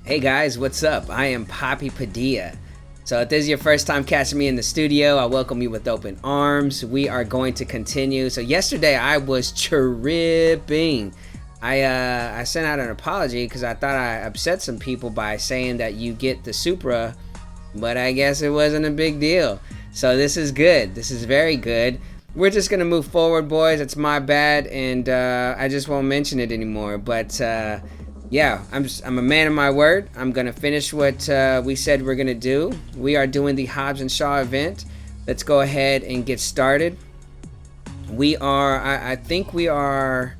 Hey guys, what's up? I am Papi Padilla. So if this is your first time catching me in the studio, I welcome you with open arms. We are going to continue. So yesterday I was tripping. I sent out an apology because I thought I upset some people by saying that you get the Supra, but I guess it wasn't a big deal. So this is good. This is very good. We're just gonna move forward, boys. It's my bad, and I just won't mention it anymore. But yeah, I'm a man of my word. I'm gonna finish what we said we're gonna do. We are doing the Hobbs and Shaw event. Let's go ahead and get started. We are, I think we are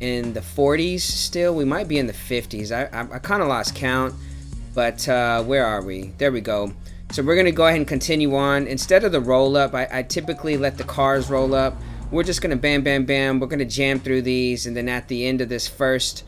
in the 40s still. We might be in the 50s. I kind of lost count, but where are we? There we go. So we're gonna go ahead and continue on. Instead of the roll up, I typically let the cars roll up. We're just gonna bam, bam, bam. We're gonna jam through these, and then at the end of this first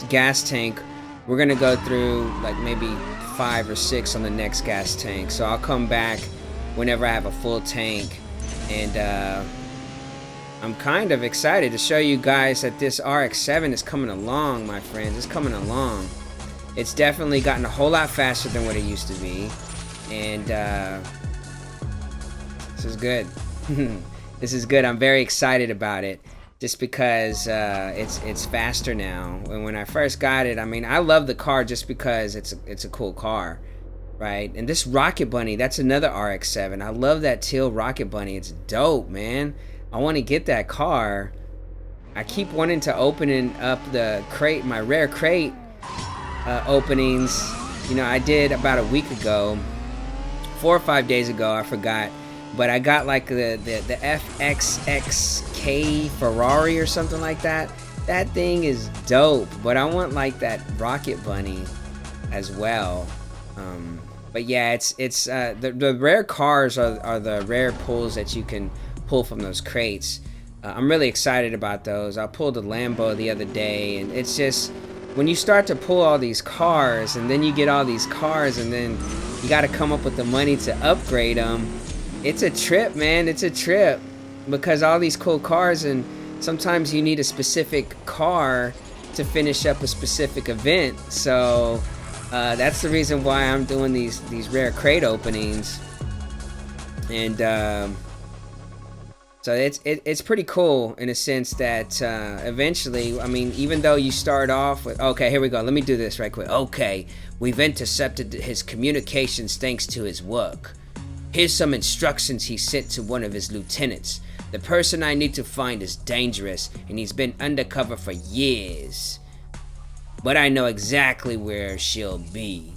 gas tank, we're gonna go through like maybe 5 or 6 on the next gas tank. So I'll come back whenever I have a full tank, and I'm kind of excited to show you guys that this RX-7 is coming along, my friends. It's coming along. It's definitely gotten a whole lot faster than what it used to be, and this is good. This is good. I'm very excited about it, just because it's faster now. And when I first got it, I mean, I love the car just because it's a cool car, right? And this Rocket Bunny, that's another RX-7. I love that teal Rocket Bunny. It's dope, man. I want to get that car. I keep wanting to open up the crate, my rare crate openings. You know, I did about a week ago, 4 or 5 days ago, I forgot, but I got like the FXXK Ferrari or something like that. That thing is dope, but I want like that Rocket Bunny as well. But yeah, it's the rare cars are the rare pulls that you can pull from those crates. I'm really excited about those. I pulled a Lambo the other day, and it's just, when you start to pull all these cars, and then you get all these cars, and then you got to come up with the money to upgrade them, it's a trip, man. It's a trip, because all these cool cars, and sometimes you need a specific car to finish up a specific event. So that's the reason why I'm doing these rare crate openings, and so it's pretty cool in a sense that eventually, I mean, even though you start off with, okay, here we go, let me do this right quick. Okay, we've intercepted his communications thanks to his work. Here's some instructions he sent to one of his lieutenants. The person I need to find is dangerous, and he's been undercover for years. But I know exactly where she'll be.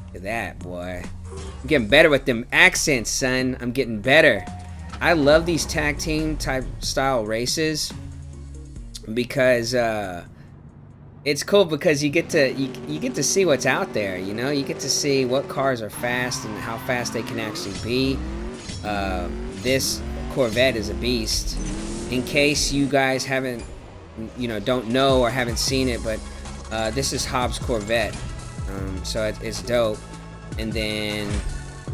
Look at that, boy. I'm getting better with them accents, son. I'm getting better. I love these tag team type style races because it's cool, because you get to see what's out there. You know, you get to see what cars are fast and how fast they can actually be. This Corvette is a beast. In case you guys haven't, don't know or haven't seen it, but this is Hobbs' Corvette, so it's dope. And then,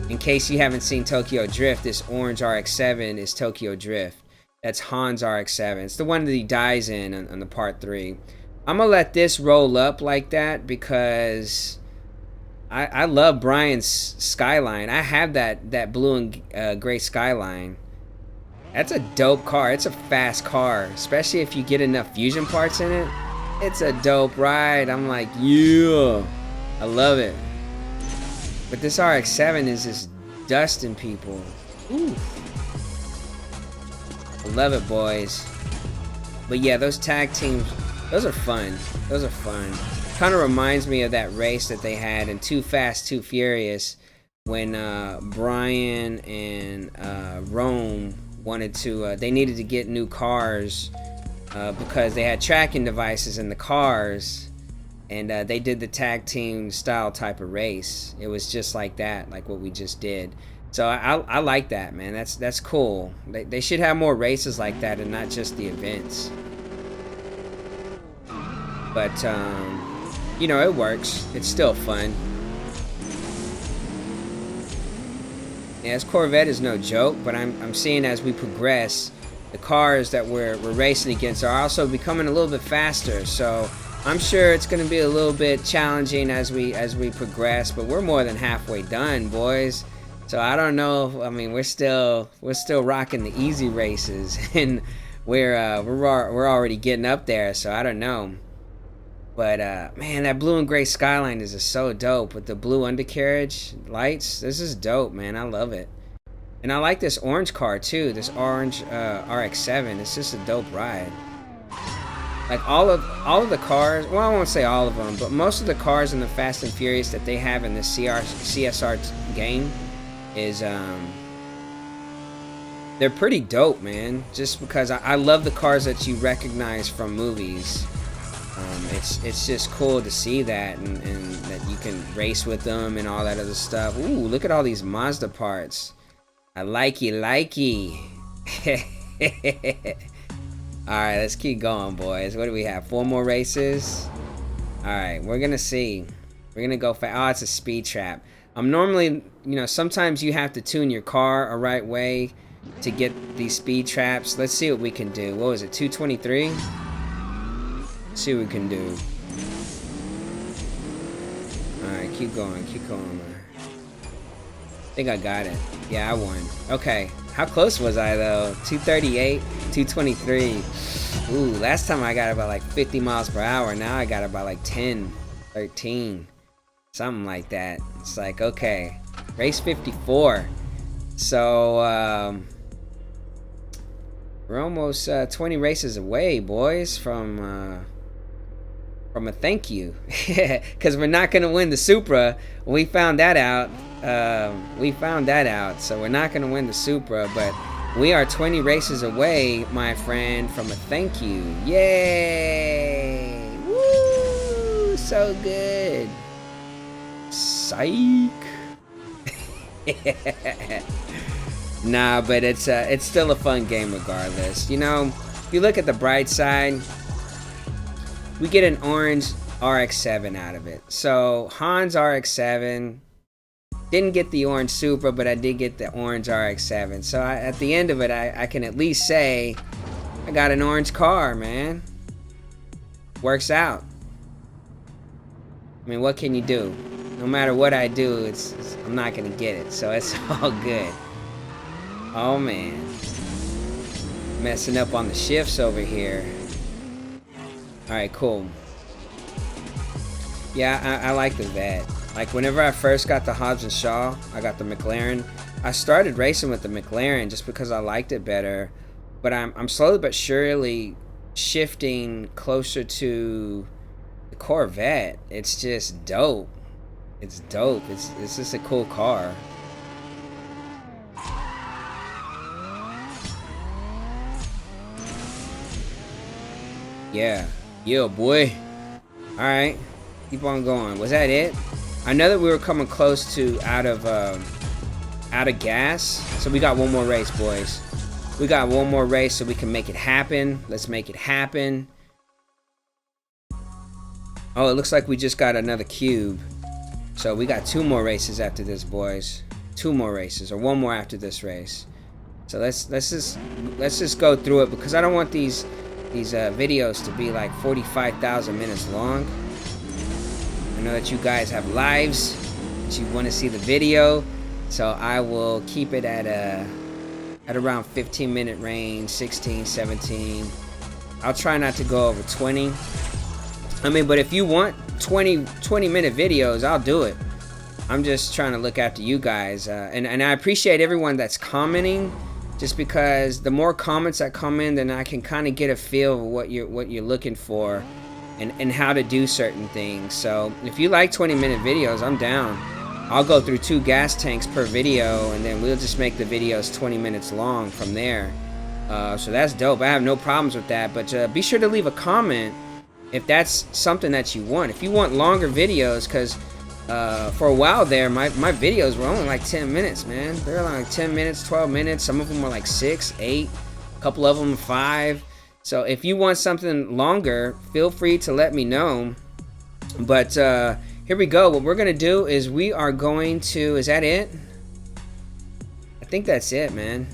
in case you haven't seen Tokyo Drift, this orange RX-7 is Tokyo Drift. That's Han's RX-7. It's the one that he dies in on the part 3. I'm gonna let this roll up like that because I love Brian's Skyline. I have that blue and gray Skyline. That's a dope car. It's a fast car, especially if you get enough fusion parts in it. It's a dope ride. I'm like, yeah, I love it. But this RX-7 is just dusting people. Ooh. I love it, boys. But yeah, those tag teams, those are fun. Those are fun. Kind of reminds me of that race that they had in Too Fast, Too Furious, when Brian and Rome wanted to, they needed to get new cars because they had tracking devices in the cars. And they did the tag team style type of race. It was just like that, like what we just did. So I like that, man. That's cool. They should have more races like that and not just the events. But it works. It's still fun. Yeah, this Corvette is no joke, but I'm seeing as we progress, the cars that we're racing against are also becoming a little bit faster. So I'm sure it's going to be a little bit challenging as we progress, but we're more than halfway done, boys. So I don't know. I mean, we're still rocking the easy races, and we're already getting up there. So I don't know. But man, that blue and gray Skyline is just so dope with the blue undercarriage lights. This is dope, man. I love it. And I like this orange car too. This orange RX-7. It's just a dope ride. Like all of the cars. Well, I won't say all of them, but most of the cars in the Fast and Furious that they have in the CSR game is they're pretty dope, man. Just because I love the cars that you recognize from movies. It's just cool to see that, and that you can race with them and all that other stuff. Ooh, look at all these Mazda parts. I likey. Alright, let's keep going, boys. What do we have? 4 more races? Alright, we're gonna see. We're gonna go fast. Oh, it's a speed trap. I'm normally, sometimes you have to tune your car a right way to get these speed traps. Let's see what we can do. What was it, 223? See what we can do. Alright, keep going, man. I think I got it. Yeah, I won. Okay, how close was I though? 238, 223. Ooh, last time I got about like 50 miles per hour. Now I got about like 10, 13. Something like that. It's like, okay, race 54. So, we're almost 20 races away, boys, from a thank you. Because we're not going to win the Supra. We found that out. So we're not going to win the Supra, but we are 20 races away, my friend, from a thank you. Yay! Woo! So good. Psych. Nah, but it's still a fun game regardless. If you look at the bright side, we get an orange RX-7 out of it. So Han's RX-7, didn't get the orange Supra, but I did get the orange RX-7. So at the end of it, I can at least say I got an orange car, man. Works out. I mean, what can you do? No matter what I do, I'm not gonna get it. So it's all good. Oh man, messing up on the shifts over here. Alright, cool. Yeah, I like the Vet. Like, whenever I first got the Hobbs and Shaw, I got the McLaren. I started racing with the McLaren just because I liked it better. But I'm slowly but surely shifting closer to the Corvette. It's just dope. It's dope. It's just a cool car. Yeah. Yeah, boy. Alright. Keep on going. Was that it? I know that we were coming close to out of gas. So we got one more race, boys. We got one more race so we can make it happen. Let's make it happen. Oh, it looks like we just got another cube. So we got 2 more races after this, boys. 2 more races, or 1 more after this race. So let's just go through it, because I don't want these videos to be like 45,000 minutes long. I know that you guys have lives, that you want to see the video, so I will keep it at around 15-minute range, 16, 17. I'll try not to go over 20. I mean, but if you want 20-minute videos, I'll do it. I'm just trying to look after you guys, and I appreciate everyone that's commenting. Just because the more comments that come in, then I can kind of get a feel of what you're looking for, and how to do certain things. So if you like 20-minute videos, I'm down. I'll go through 2 gas tanks per video, and then we'll just make the videos 20 minutes long from there. So that's dope. I have no problems with that. But be sure to leave a comment if that's something that you want. If you want longer videos, because for a while there, my videos were only like 10 minutes, man. They were like 10 minutes, 12 minutes. Some of them were like 6, 8. A couple of them 5. So if you want something longer, feel free to let me know. But here we go. What we're going to do is we are going to... Is that it? I think that's it, man.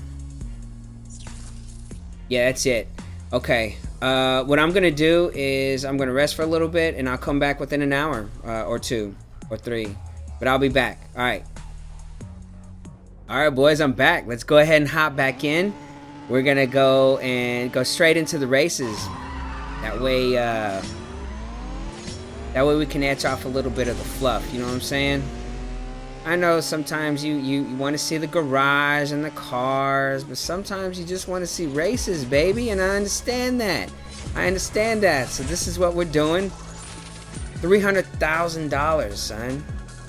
Yeah, that's it. Okay. What I'm gonna do is I'm gonna rest for a little bit, and I'll come back within an hour or two or three. But I'll be back. All right. All right, boys, I'm back. Let's go ahead and hop back in. We're gonna go straight into the races. That way we can etch off a little bit of the fluff. You know what I'm saying? I know sometimes you want to see the garage and the cars, but sometimes you just want to see races, baby, and I understand that. So this is what we're doing. $300,000, son.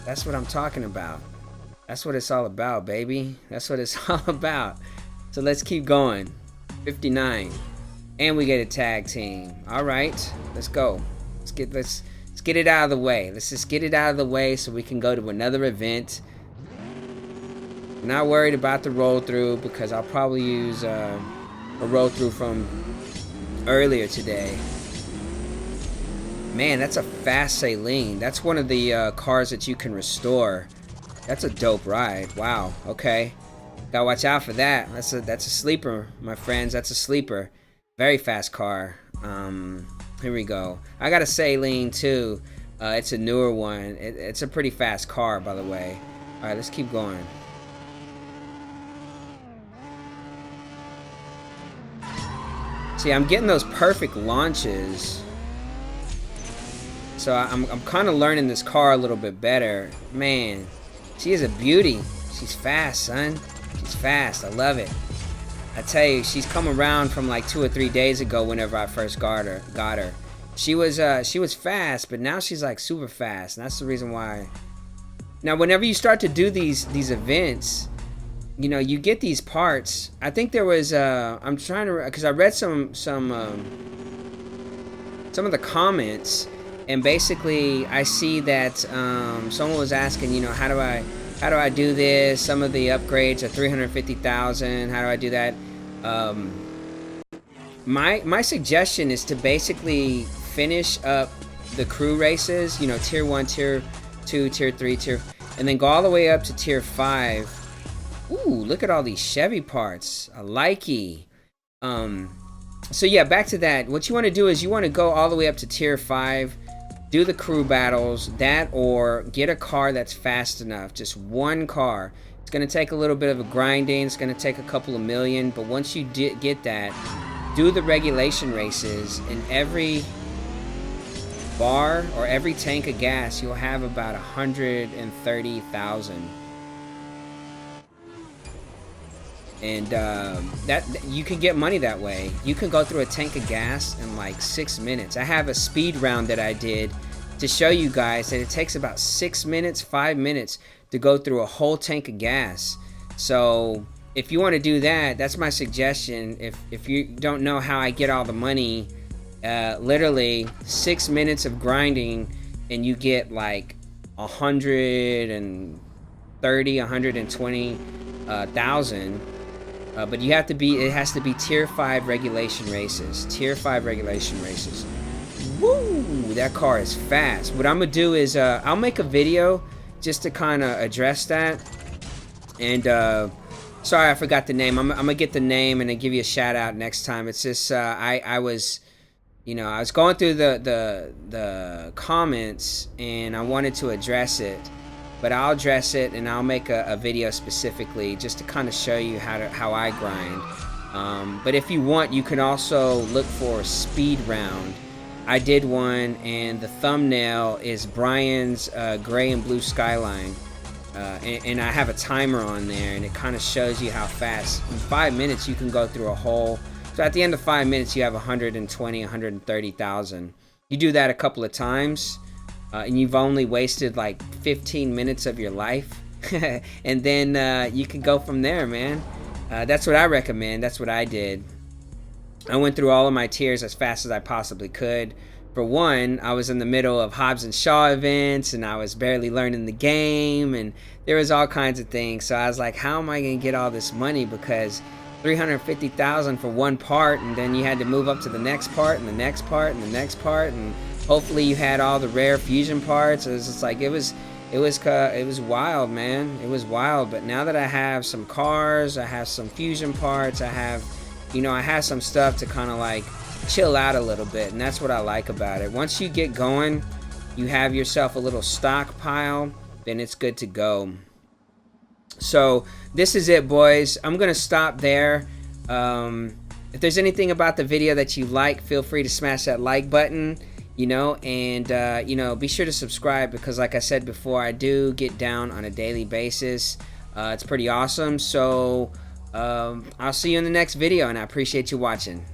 That's what I'm talking about. That's what it's all about, baby. That's what it's all about. So let's keep going. 59. And we get a tag team. All right, let's go. Let's get it out of the way. Let's just get it out of the way so we can go to another event. I'm not worried about the roll through because I'll probably use a roll through from earlier today. Man, that's a fast Skyline. That's one of the cars that you can restore. That's a dope ride. Wow. Okay. Gotta watch out for that. That's a sleeper, my friends. That's a sleeper. Very fast car. Here we go. I got a Skyline too. It's a newer one. It's a pretty fast car, by the way. All right, let's keep going. See, I'm getting those perfect launches. So I'm kind of learning this car a little bit better. Man, she is a beauty. She's fast, son. She's fast. I love it. I tell you, she's come around from like 2 or 3 days ago. Whenever I first got her, she was fast, but now she's like super fast, and that's the reason why. Now, whenever you start to do these events, you know, you get these parts. I think there was I'm trying to, because I read some of the comments, and basically I see that someone was asking, you know, how do I do this? Some of the upgrades are 350,000. How do I do that? My suggestion is to basically finish up the crew races, you know, tier 1, tier 2, tier 3, and then go all the way up to tier 5. Ooh, look at all these Chevy parts. I likey. So yeah, back to that. What you want to do is you want to go all the way up to tier 5, do the crew battles, that, or get a car that's fast enough. Just one car. It's going to take a little bit of a grinding. It's going to take a couple of million, but once you get that, do the regulation races. In every bar or every tank of gas, you'll have about 130,000. And that you can get money that way. You can go through a tank of gas in like 6 minutes. I have a speed round that I did to show you guys that it takes about 6 minutes, 5 minutes to go through a whole tank of gas. So if you want to do that, that's my suggestion. If you don't know how I get all the money, literally 6 minutes of grinding and you get like 120,000. But you have to be, it has to be tier 5 regulation races. Tier 5 regulation races. Woo! That car is fast. What I'm gonna do is I'll make a video just to kind of address that. And sorry, I forgot the name. I'm gonna get the name and then give you a shout out next time. It's just I was, you know, I was going through the comments and I wanted to address it. But I'll address it and I'll make a video specifically just to kind of show you how I grind. But if you want, you can also look for a speed round. I did one, and the thumbnail is Brian's gray and blue Skyline. And I have a timer on there, and it kind of shows you how fast. In 5 minutes, you can go through a whole. So at the end of 5 minutes, you have 130,000. You do that a couple of times. And you've only wasted like 15 minutes of your life. And then you can go from there, man. That's what I recommend. That's what I did. I went through all of my tiers as fast as I possibly could. For one, I was in the middle of Hobbs and Shaw events, and I was barely learning the game, and there was all kinds of things. So I was like, how am I going to get all this money? Because 350,000 for one part, and then you had to move up to the next part, and the next part, and the next part, and hopefully you had all the rare fusion parts. It was just like, it was wild, man. It was wild. But now that I have some cars, I have some fusion parts, I have you know, I have some stuff to kind of like chill out a little bit, and that's what I like about it. Once you get going, you have yourself a little stockpile, then it's good to go. So this is it, boys. I'm gonna stop there. If there's anything about the video that you like, feel free to smash that like button, you know, and you know, be sure to subscribe, because like I said before, I do get down on a daily basis. It's pretty awesome. So I'll see you in the next video, and I appreciate you watching.